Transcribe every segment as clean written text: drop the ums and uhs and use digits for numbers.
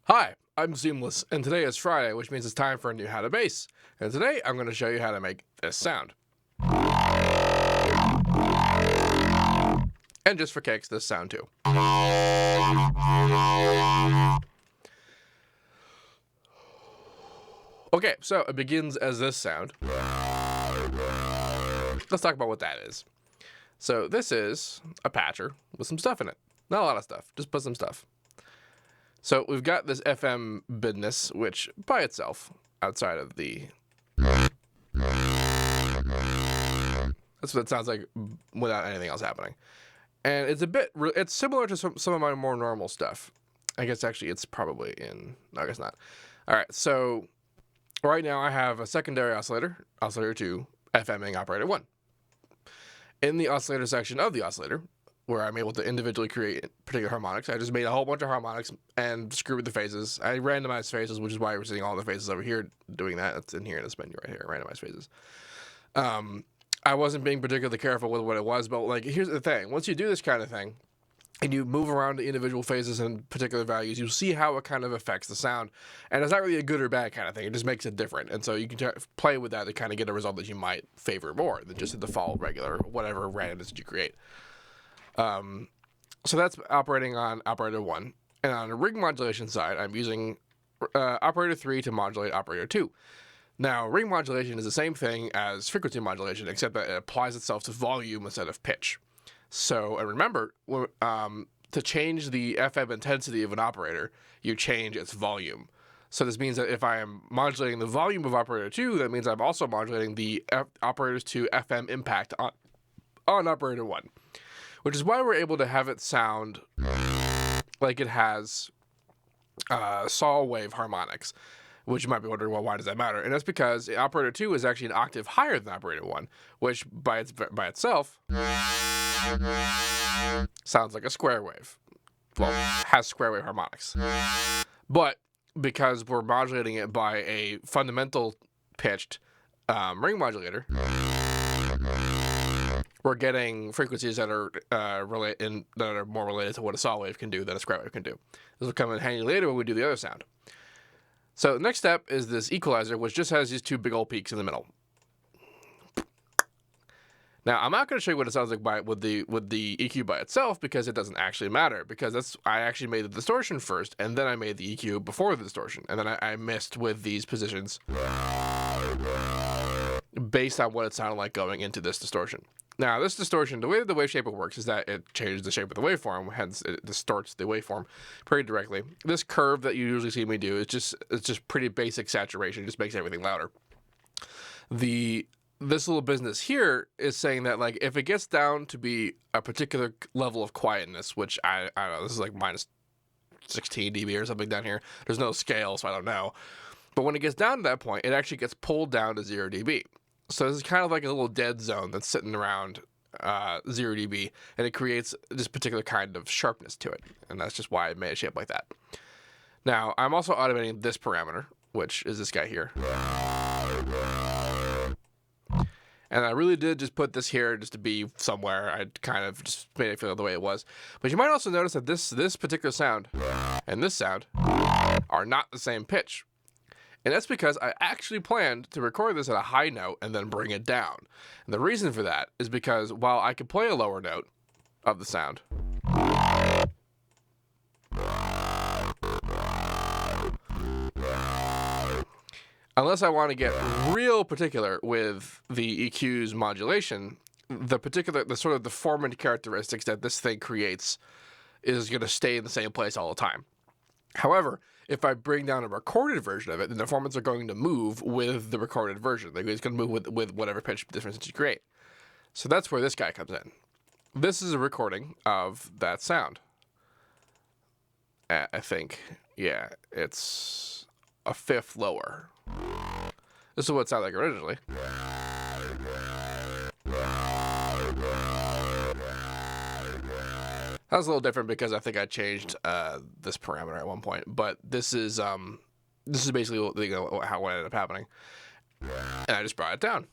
Hi, I'm Seamless, and today is Friday, which means it's time for a new How to Bass. And today I'm going to show you how to make this sound. And just for kicks, this sound too. Okay, so it begins as this sound. Let's talk about what that is. So this is a patcher with some stuff in it. Not a lot of stuff, just put some stuff. So we've got this FM business, which by itself, outside of the... That's what it sounds like without anything else happening. And it's it's similar to some of my more normal stuff. I guess actually it's probably in, no, I guess not. All right, so right now I have a secondary oscillator 2, FMing operator 1. In the oscillator section of the oscillator, where I'm able to individually create particular harmonics, I just made a whole bunch of harmonics and screwed with the phases. I randomized phases, which is why we're seeing all the phases over here doing that. That's in here in this menu right here, randomized phases. I wasn't being particularly careful with what it was, but like, here's the thing. Once you do this kind of thing, and you move around the individual phases and particular values, you'll see how it kind of affects the sound. And it's not really a good or bad kind of thing. It just makes it different. And so you can play with that to kind of get a result that you might favor more than just the default, regular, whatever randomness that you create. So that's operating on operator 1. And on the ring modulation side, I'm using operator 3 to modulate operator 2. Now, ring modulation is the same thing as frequency modulation, except that it applies itself to volume instead of pitch. So, and remember, to change the FM intensity of an operator, you change its volume. So this means that if I am modulating the volume of operator 2, that means I'm also modulating the operator's 2 FM impact on operator 1. Which is why we're able to have it sound like it has saw wave harmonics. Which you might be wondering, well, why does that matter? And that's because operator 2 is actually an octave higher than operator 1, which by itself sounds like a square wave. Well, has square wave harmonics. But because we're modulating it by a fundamental pitched ring modulator, we're getting frequencies that are more related to what a saw wave can do than a square wave can do. This will come in handy later when we do the other sound. So the next step is this equalizer, which just has these two big old peaks in the middle. Now, I'm not going to show you what it sounds like with the EQ by itself, because it doesn't actually matter, because I actually made the distortion first, and then I made the EQ before the distortion, and then I messed with these positions based on what it sounded like going into this distortion. Now, this distortion, the way that the wave shaper works is that it changes the shape of the waveform, hence it distorts the waveform pretty directly. This curve that you usually see me do, it's just pretty basic saturation. It just makes everything louder. This little business here is saying that, like, if it gets down to be a particular level of quietness, which I don't know, this is like minus 16 dB or something down here. There's no scale, so I don't know. But when it gets down to that point, it actually gets pulled down to 0 dB. So this is kind of like a little dead zone that's sitting around 0 dB, and it creates this particular kind of sharpness to it. And that's just why I made a shape like that. Now, I'm also automating this parameter, which is this guy here. And I really did just put this here just to be somewhere. I kind of just made it feel the way it was. But you might also notice that this particular sound and this sound are not the same pitch. And that's because I actually planned to record this at a high note and then bring it down. And the reason for that is because while I could play a lower note of the sound, unless I want to get real particular with the EQ's modulation, the sort of the formant characteristics that this thing creates is going to stay in the same place all the time. However, if I bring down a recorded version of it, then the formants are going to move with the recorded version. It's going to move with whatever pitch difference that you create. So that's where this guy comes in. This is a recording of that sound. I think, yeah, it's a fifth lower. This is what it sounded like originally. That was a little different because I think I changed this parameter at one point, but this is basically how what ended up happening, and I just brought it down.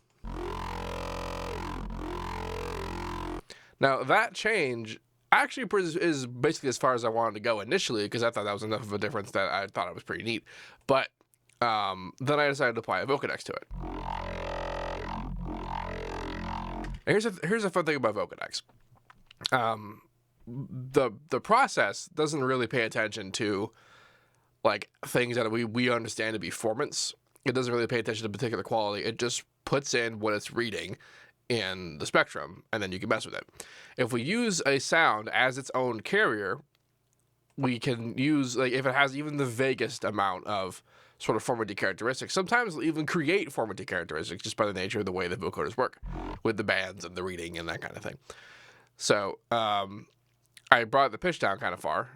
Now that change actually is basically as far as I wanted to go initially, because I thought that was enough of a difference that I thought it was pretty neat. But then I decided to apply a Vocoding to it. And here's a fun thing about Vocoding. The process doesn't really pay attention to like things that we understand to be formants. It doesn't really pay attention to particular quality. It just puts in what it's reading in the spectrum, and then you can mess with it. If we use a sound as its own carrier, we can use, like, if it has even the vaguest amount of sort of formative characteristics, sometimes it'll even create formative characteristics just by the nature of the way the vocoders work with the bands and the reading and that kind of thing. So I brought the pitch down kind of far.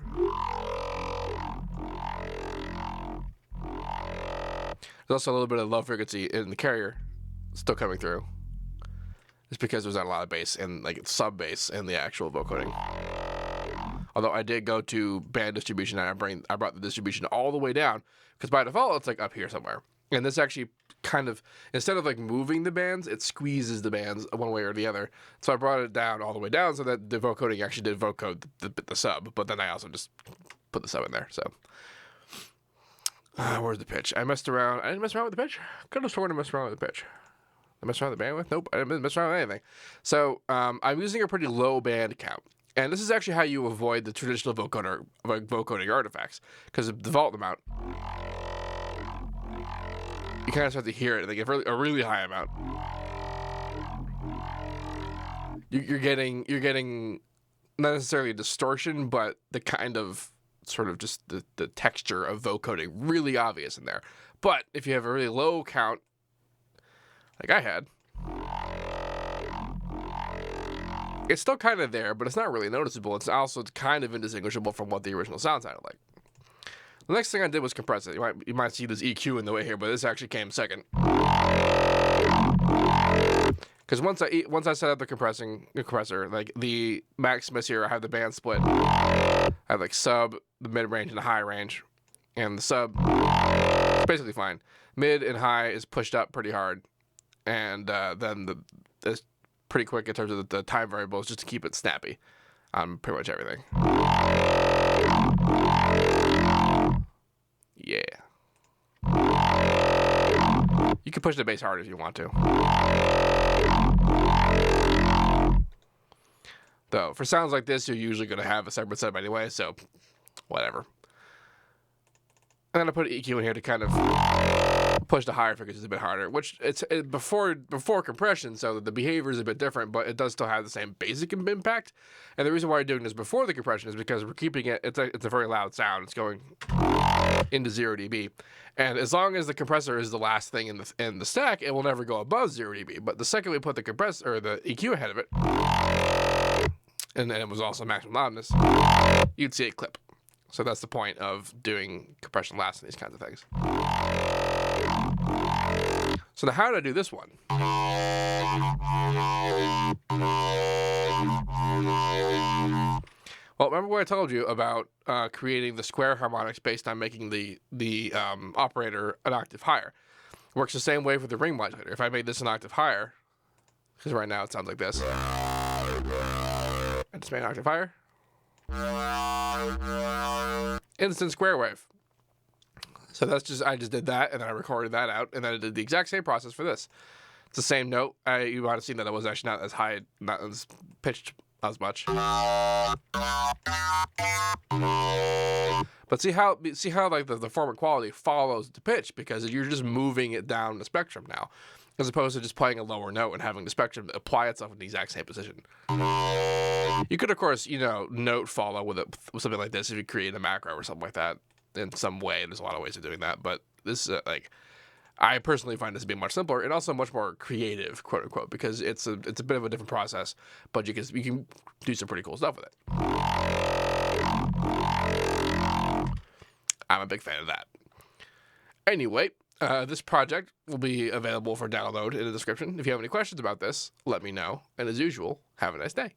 There's also a little bit of low frequency in the carrier still coming through. It's because there's not a lot of bass and like sub bass in the actual vocoding. Although I did go to band distribution and I brought the distribution all the way down, because by default it's like up here somewhere. And this actually kind of, instead of like moving the bands, it squeezes the bands one way or the other. So I brought it down all the way down so that the vocoding actually did vocode the sub, but then I also just put the sub in there. So where's the pitch? I messed around. I didn't mess around with the pitch. Could have sworn I messed around with the pitch. I messed around with the bandwidth? Nope, I didn't mess around with anything. So I'm using a pretty low band count. And this is actually how you avoid the traditional vocoding artifacts, because of the vault amount. You kind of start to hear it, like a really high amount. You're getting not necessarily distortion, but the kind of sort of just the texture of vocoding really obvious in there. But if you have a really low count, like I had, it's still kind of there, but it's not really noticeable. It's also kind of indistinguishable from what the original sound sounded like. The next thing I did was compress it. You might see this EQ in the way here, but this actually came second. Because once I set up the compressor, like the Maximus here, I have the band split. I have like sub, the mid range, and the high range, and the sub is basically fine. Mid and high is pushed up pretty hard, and then it's pretty quick in terms of the time variables, just to keep it snappy on pretty much everything. Yeah. You can push the bass hard if you want to. Though, for sounds like this, you're usually going to have a separate sub anyway, so whatever. And then I put an EQ in here to kind of push the higher frequencies a bit harder, which it's before compression, so the behavior is a bit different, but it does still have the same basic impact. And the reason why we're doing this before the compression is because we're keeping it, it's a very loud sound. It's going into 0 dB. And as long as the compressor is the last thing in the stack, it will never go above 0 dB. But the second we put the compressor or the EQ ahead of it, and then it was also maximum loudness, you'd see it clip. So that's the point of doing compression last in these kinds of things. So now how did I do this one? Well, remember what I told you about creating the square harmonics based on making the operator an octave higher? It works the same way for the ring modulator. If I made this an octave higher, because right now it sounds like this. I just made an octave higher. Instant square wave. So I just did that, and then I recorded that out, and then I did the exact same process for this. It's the same note. You might have seen that it was actually not as high, not as pitched as much. But see how like the format quality follows the pitch, because you're just moving it down the spectrum now, as opposed to just playing a lower note and having the spectrum apply itself in the exact same position. You could, of course, note follow with something like this if you create a macro or something like that in some way. There's a lot of ways of doing that, but this is I personally find this to be much simpler and also much more creative, quote unquote, because it's a bit of a different process, but you can do some pretty cool stuff with it. I'm a big fan of that. Anyway, this project will be available for download in the description. If you have any questions about this, let me know. And as usual, have a nice day.